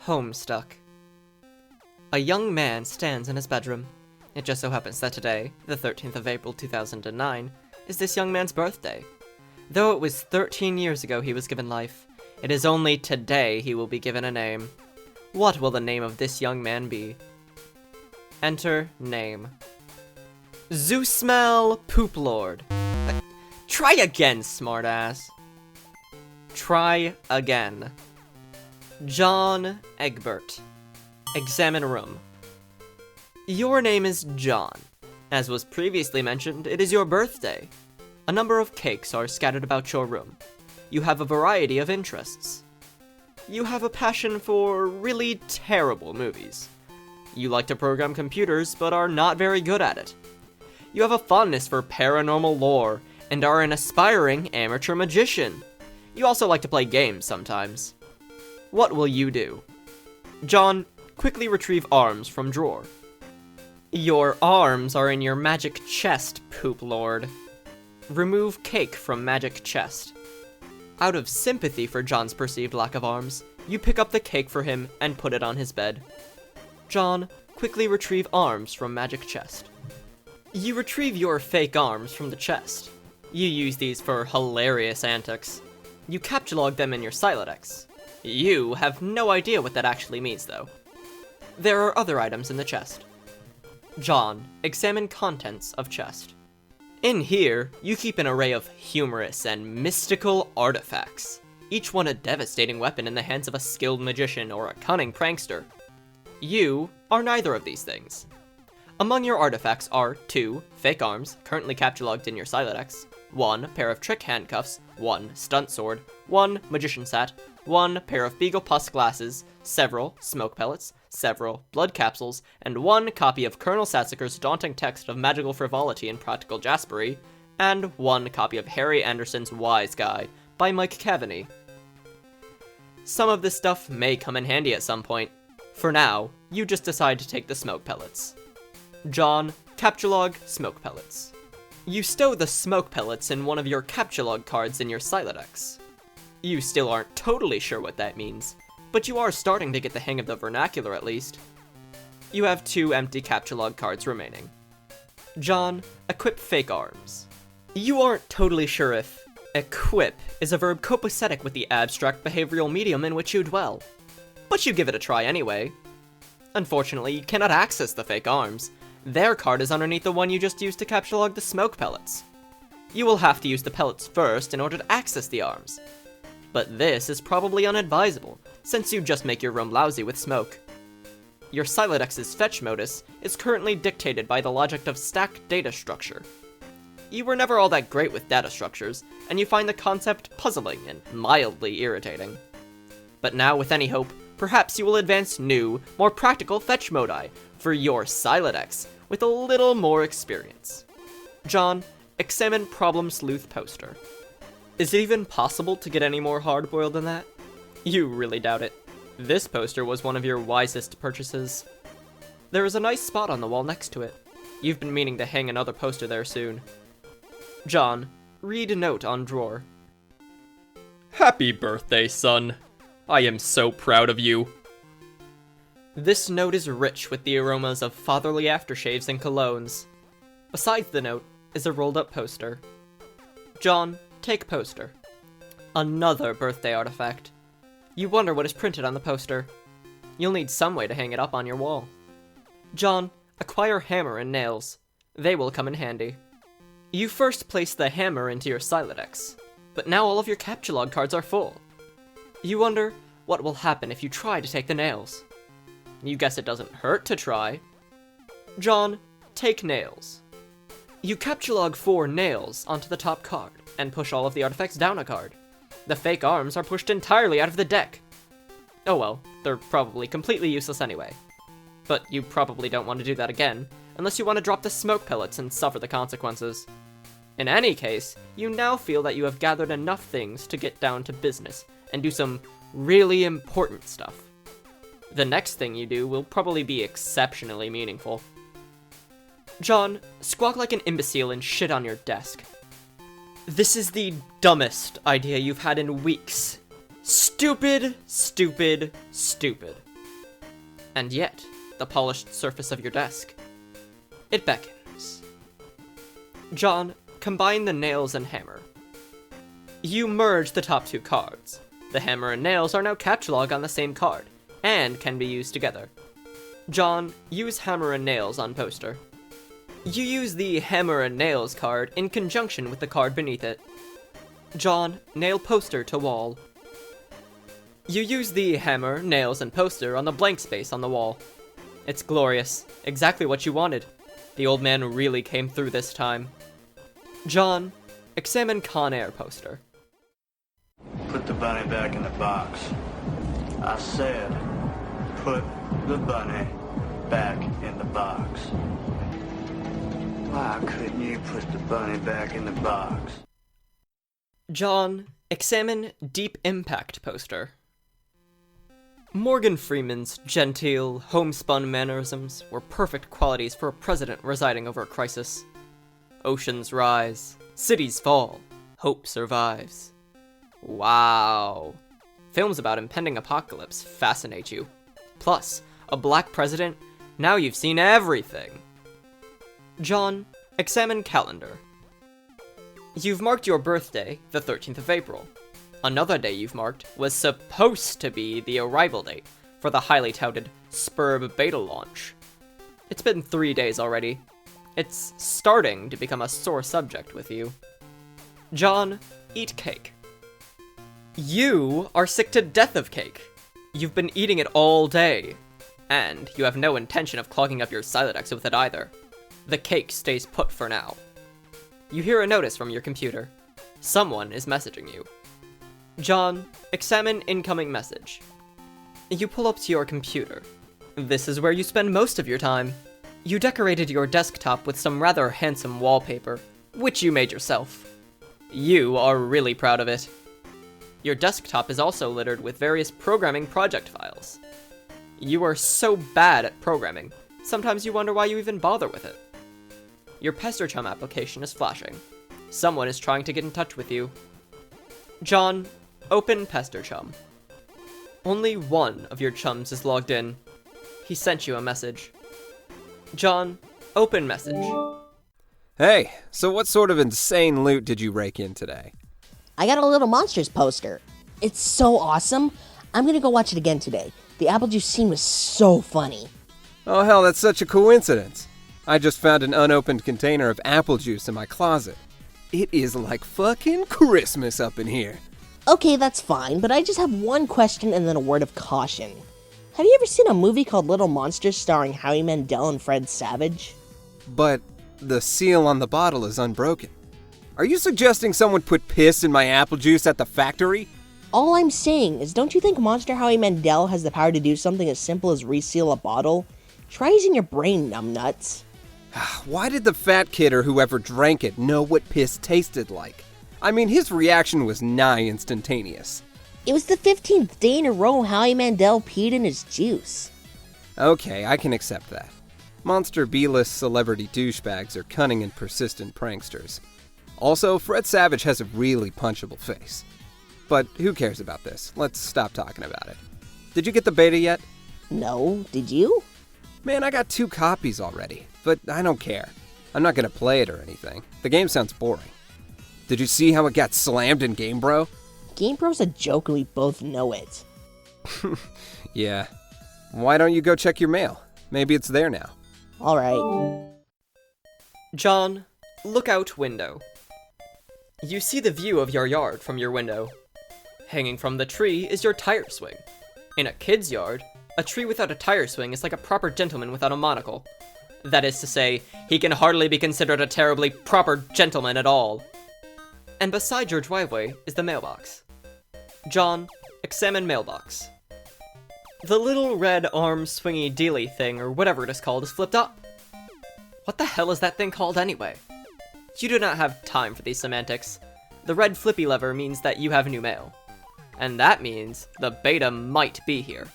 Homestuck. A young man stands in his bedroom. It just so happens that today, the 13th of April 2009, is this young man's birthday. Though it was 13 years ago he was given life, it is only today he will be given a name. What will the name of this young man be? Enter name. Zeusmel Pooplord. Try again, smartass. Try again. John Egbert. Examine room. Your name is John. As was previously mentioned, it is your birthday. A number of cakes are scattered about your room. You have a variety of interests. You have a passion for really terrible movies. You like to program computers, but are not very good at it. You have a fondness for paranormal lore, and are an aspiring amateur magician. You also like to play games sometimes. What will you do? John, quickly retrieve arms from drawer. Your arms are in your magic chest, Poop Lord. Remove cake from magic chest. Out of sympathy for John's perceived lack of arms, you pick up the cake for him and put it on his bed. John, quickly retrieve arms from magic chest. You retrieve your fake arms from the chest. You use these for hilarious antics. You captchalogue them in your Silodex. You have no idea what that actually means, though. There are other items in the chest. John, examine contents of chest. In here, you keep an array of humorous and mystical artifacts, each one a devastating weapon in the hands of a skilled magician or a cunning prankster. You are neither of these things. Among your artifacts are 2 fake arms, currently captchalogued in your Silodex, 1 pair of trick handcuffs, 1 stunt sword, 1 magician's hat, 1 pair of Beagle Puss glasses, several smoke pellets, several blood capsules, and 1 copy of Colonel Sassacre's daunting text of magical frivolity and practical jaspery, and 1 copy of Harry Anderson's Wise Guy by Mike Cavaney. Some of this stuff may come in handy at some point. For now, you just decide to take the smoke pellets. John, captchalogue smoke pellets. You stow the smoke pellets in one of your captchalogue cards in your Silodex. You still aren't totally sure what that means, but you are starting to get the hang of the vernacular at least. You have 2 empty captchalogue cards remaining. John, equip fake arms. You aren't totally sure if equip is a verb copacetic with the abstract behavioral medium in which you dwell, but you give it a try anyway. Unfortunately, you cannot access the fake arms. Their card is underneath the one you just used to captchalogue the smoke pellets. You will have to use the pellets first in order to access the arms. But this is probably unadvisable, since you just make your room lousy with smoke. Your Silodex's fetch modus is currently dictated by the logic of stack data structure. You were never all that great with data structures, and you find the concept puzzling and mildly irritating. But now, with any hope, perhaps you will advance new, more practical fetch modi for your Silodex with a little more experience. John, examine Problem Sleuth poster. Is it even possible to get any more hard-boiled than that? You really doubt it. This poster was one of your wisest purchases. There is a nice spot on the wall next to it. You've been meaning to hang another poster there soon. John, read a note on drawer. Happy birthday, son. I am so proud of you. This note is rich with the aromas of fatherly aftershaves and colognes. Besides the note is a rolled-up poster. John, take poster. Another birthday artifact. You wonder what is printed on the poster. You'll need some way to hang it up on your wall. John, acquire hammer and nails. They will come in handy. You first place the hammer into your Silodex, but now all of your captchalogue cards are full. You wonder what will happen if you try to take the nails. You guess it doesn't hurt to try. John, take nails. You captchalogue 4 nails onto the top card, and push all of the artifacts down a card. The fake arms are pushed entirely out of the deck. Oh well, they're probably completely useless anyway. But you probably don't want to do that again, unless you want to drop the smoke pellets and suffer the consequences. In any case, you now feel that you have gathered enough things to get down to business, and do some really important stuff. The next thing you do will probably be exceptionally meaningful. John, squawk like an imbecile and shit on your desk. This is the dumbest idea you've had in weeks. Stupid, stupid, stupid. And yet, the polished surface of your desk. It beckons. John, combine the nails and hammer. You merge the top two cards. The hammer and nails are now capture log on the same card, and can be used together. John, use hammer and nails on poster. You use the hammer and nails card in conjunction with the card beneath it. John, nail poster to wall. You use the hammer, nails, and poster on the blank space on the wall. It's glorious. Exactly what you wanted. The old man really came through this time. John, examine Con Air poster. Put the bunny back in the box. I said, put the bunny back in the box. Why couldn't you put the bunny back in the box? John, examine Deep Impact poster. Morgan Freeman's genteel, homespun mannerisms were perfect qualities for a president residing over a crisis. Oceans rise, cities fall, hope survives. Wow. Films about impending apocalypse fascinate you. Plus, a black president, now you've seen everything. John, examine calendar. You've marked your birthday, the 13th of April. Another day you've marked was supposed to be the arrival date for the highly touted Sburb beta launch. It's been 3 days already. It's starting to become a sore subject with you. John, eat cake. You are sick to death of cake. You've been eating it all day. And you have no intention of clogging up your Silodex with it either. The cake stays put for now. You hear a notice from your computer. Someone is messaging you. John, examine incoming message. You pull up to your computer. This is where you spend most of your time. You decorated your desktop with some rather handsome wallpaper, which you made yourself. You are really proud of it. Your desktop is also littered with various programming project files. You are so bad at programming, sometimes you wonder why you even bother with it. Your Pester Chum application is flashing. Someone is trying to get in touch with you. John, open Pester Chum. Only one of your chums is logged in. He sent you a message. John, open message. Hey, so what sort of insane loot did you rake in today? I got a Little Monsters poster. It's so awesome. I'm gonna go watch it again today. The apple juice scene was so funny. Oh hell, that's such a coincidence. I just found an unopened container of apple juice in my closet. It is like fucking Christmas up in here. Okay, that's fine, but I just have one question and then a word of caution. Have you ever seen a movie called Little Monsters starring Howie Mandel and Fred Savage? But the seal on the bottle is unbroken. Are you suggesting someone put piss in my apple juice at the factory? All I'm saying is, don't you think Monster Howie Mandel has the power to do something as simple as reseal a bottle? Try using your brain, numbnuts. Why did the fat kid or whoever drank it know what piss tasted like? I mean, his reaction was nigh instantaneous. It was the 15th day in a row Howie Mandel peed in his juice. Okay, I can accept that. Monster B-list celebrity douchebags are cunning and persistent pranksters. Also, Fred Savage has a really punchable face. But who cares about this? Let's stop talking about it. Did you get the beta yet? No, did you? Man, I got 2 copies already, but I don't care. I'm not gonna play it or anything. The game sounds boring. Did you see how it got slammed in Game Bro? Game Bro's a joke and we both know it. Yeah. Why don't you go check your mail? Maybe it's there now. Alright. John, look out window. You see the view of your yard from your window. Hanging from the tree is your tire swing. In a kid's yard, a tree without a tire swing is like a proper gentleman without a monocle. That is to say, he can hardly be considered a terribly proper gentleman at all. And beside your driveway is the mailbox. John, examine mailbox. The little red arm swingy dealy thing or whatever it is called is flipped up. What the hell is that thing called anyway? You do not have time for these semantics. The red flippy lever means that you have new mail. And that means the beta might be here.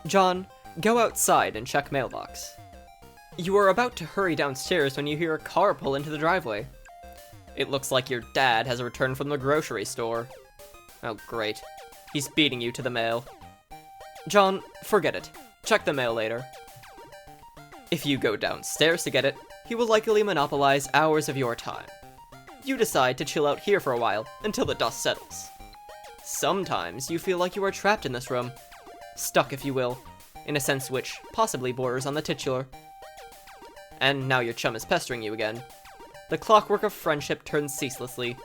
John, go outside and check mailbox. You are about to hurry downstairs when you hear a car pull into the driveway. It looks like your dad has returned from the grocery store. Oh great, he's beating you to the mail. John, forget it. Check the mail later. If you go downstairs to get it, he will likely monopolize hours of your time. You decide to chill out here for a while, until the dust settles. Sometimes you feel like you are trapped in this room. Stuck, if you will, in a sense which possibly borders on the titular. And now your chum is pestering you again. The clockwork of friendship turns ceaselessly,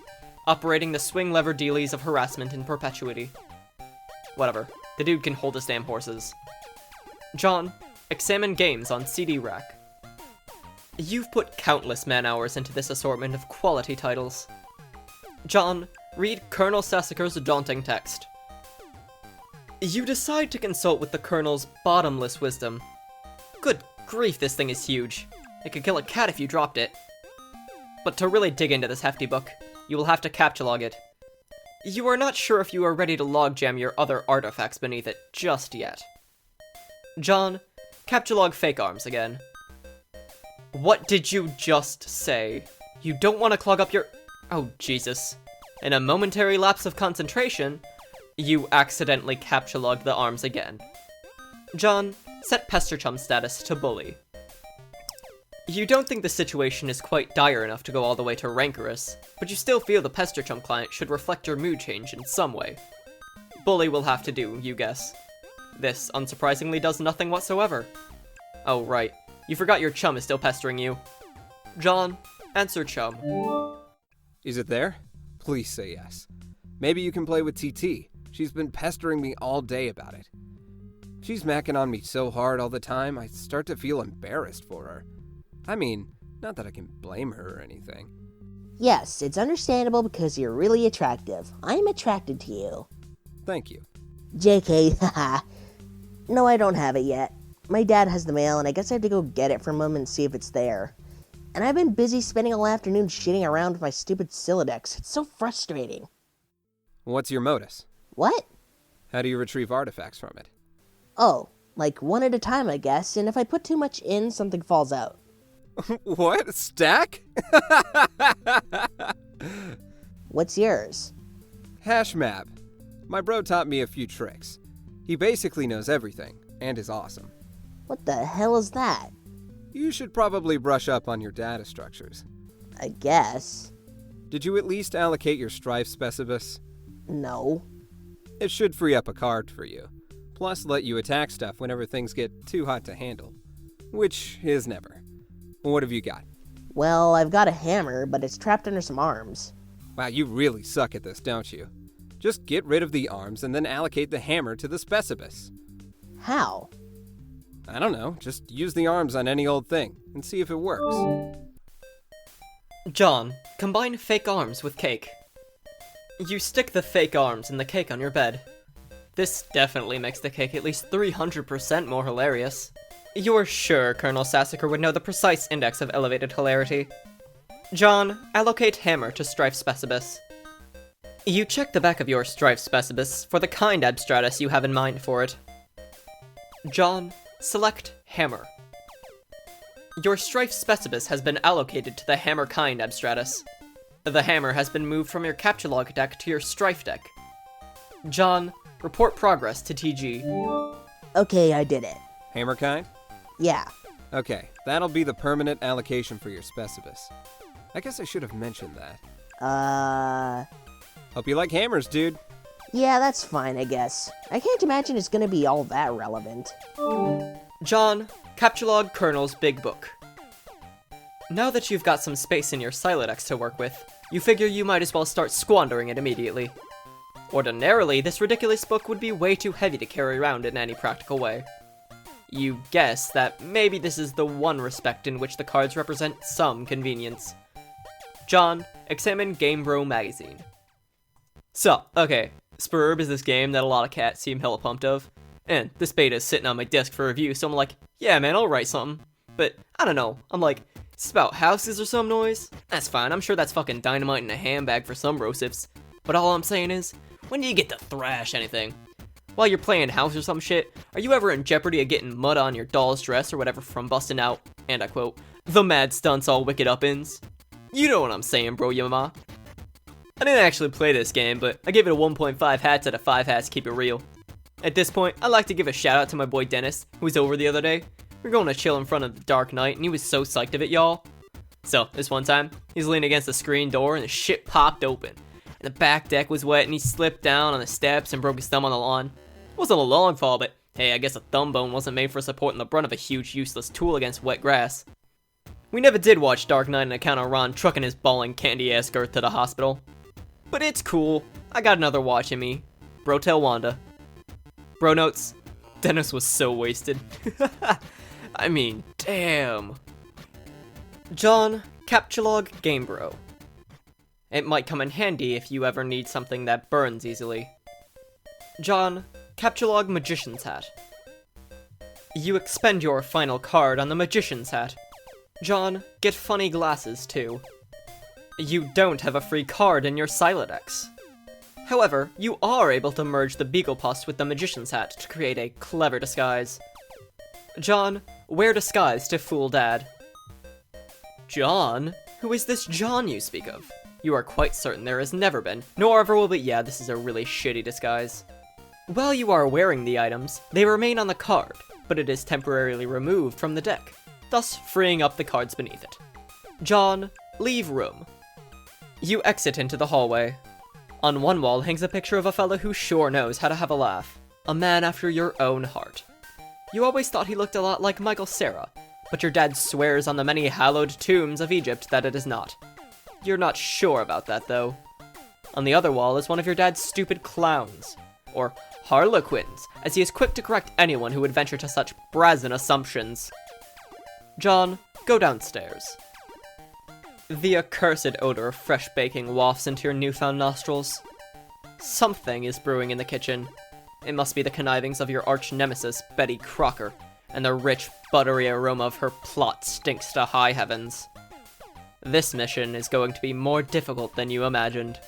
operating the swing lever dealies of harassment in perpetuity. Whatever, the dude can hold his damn horses. John, examine games on CD rack. You've put countless man-hours into this assortment of quality titles. John, read Colonel Sassacre's daunting text. You decide to consult with the Colonel's bottomless wisdom. Good grief, this thing is huge. It could kill a cat if you dropped it. But to really dig into this hefty book, you will have to capture log it. You are not sure if you are ready to logjam your other artifacts beneath it just yet. John, capture log fake arms again. What did you just say? You don't want to clog up your... Oh, Jesus. In a momentary lapse of concentration, you accidentally capture logged the arms again. John, set Pester Chum status to bully. You don't think the situation is quite dire enough to go all the way to rancorous, but you still feel the Pester Chum client should reflect your mood change in some way. Bully will have to do, you guess. This, unsurprisingly, does nothing whatsoever. Oh, right. You forgot your chum is still pestering you. John, answer chum. Is it there? Please say yes. Maybe you can play with TT. She's been pestering me all day about it. She's macking on me so hard all the time, I start to feel embarrassed for her. I mean, not that I can blame her or anything. Yes, it's understandable because you're really attractive. I'm attracted to you. Thank you. JK, haha. No, I don't have it yet. My dad has the mail, and I guess I have to go get it for a moment and see if it's there. And I've been busy spending all afternoon shitting around with my stupid Silodex. It's so frustrating. What's your modus? What? How do you retrieve artifacts from it? Oh, like one at a time, I guess, and if I put too much in, something falls out. What? Stack? What's yours? Hash map. My bro taught me a few tricks. He basically knows everything, and is awesome. What the hell is that? You should probably brush up on your data structures. I guess. Did you at least allocate your Strife Specibus? No. It should free up a card for you, plus let you attack stuff whenever things get too hot to handle. Which is never. What have you got? Well, I've got a hammer, but it's trapped under some arms. Wow, you really suck at this, don't you? Just get rid of the arms and then allocate the hammer to the Specibus. How? I don't know, just use the arms on any old thing and see if it works. John, combine fake arms with cake. You stick the fake arms in the cake on your bed. This definitely makes the cake at least 300% more hilarious. You're sure Colonel Sassacre would know the precise index of elevated hilarity. John, allocate hammer to Strife Specibus. You check the back of your Strife Specibus for the kind abstratus you have in mind for it. John, select hammer. Your Strife Specibus has been allocated to the hammer kind abstratus. The hammer has been moved from your capture log deck to your Strife deck. John, report progress to TG. Okay, I did it. Hammer kind? Yeah. Okay, that'll be the permanent allocation for your Specibus. I guess I should have mentioned that. Hope you like hammers, dude. Yeah, that's fine, I guess. I can't imagine it's gonna be all that relevant. John, capture log Colonel's big book. Now that you've got some space in your Silodex to work with, you figure you might as well start squandering it immediately. Ordinarily, this ridiculous book would be way too heavy to carry around in any practical way. You guess that maybe this is the one respect in which the cards represent some convenience. John, examine Game Bro magazine. So, okay, Sburb is this game that a lot of cats seem hella pumped of, and this beta is sitting on my desk for review, so I'm like, yeah man, I'll write something. But, I don't know, I'm like, is this about houses or some noise? That's fine, I'm sure that's fucking dynamite in a handbag for some rosifs. But all I'm saying is, when do you get to thrash anything? While you're playing house or some shit, are you ever in jeopardy of getting mud on your doll's dress or whatever from busting out, and I quote, the mad stunts all wicked up-ins? You know what I'm saying, bro, yama. I didn't actually play this game, but I gave it a 1.5 hats out of 5 hats, keep it real. At this point, I'd like to give a shout out to my boy Dennis, who was over the other day. We were going to chill in front of the Dark Knight, and he was so psyched of it, y'all. So, this one time, he's leaning against the screen door, and the shit popped open. And the back deck was wet, and he slipped down on the steps and broke his thumb on the lawn. It wasn't a long fall, but hey, I guess a thumb bone wasn't made for supporting the brunt of a huge useless tool against wet grass. We never did watch Dark Knight on account of Ron trucking his bawling candy-ass Girth to the hospital. But it's cool. I got another watch in me. Bro tell Wanda. Bro notes, Dennis was so wasted. I mean, damn. John Captchulog Gamebro. It might come in handy if you ever need something that burns easily. John Captchulog Magician's Hat. You expend your final card on the Magician's Hat. John, get funny glasses too. You don't have a free card in your Silodex. However, you are able to merge the Beaglepuss with the Magician's Hat to create a clever disguise. John, wear disguise to fool Dad. John? Who is this John you speak of? You are quite certain there has never been, nor ever will be. Yeah, this is a really shitty disguise. While you are wearing the items, they remain on the card, but it is temporarily removed from the deck, thus freeing up the cards beneath it. John, leave room. You exit into the hallway. On one wall hangs a picture of a fella who sure knows how to have a laugh. A man after your own heart. You always thought he looked a lot like Michael Cera, but your dad swears on the many hallowed tombs of Egypt that it is not. You're not sure about that, though. On the other wall is one of your dad's stupid clowns, or harlequins, as he is quick to correct anyone who would venture to such brazen assumptions. John, go downstairs. The accursed odor of fresh baking wafts into your newfound nostrils. Something is brewing in the kitchen. It must be the connivings of your arch-nemesis, Betty Crocker, and the rich, buttery aroma of her plot stinks to high heavens. This mission is going to be more difficult than you imagined.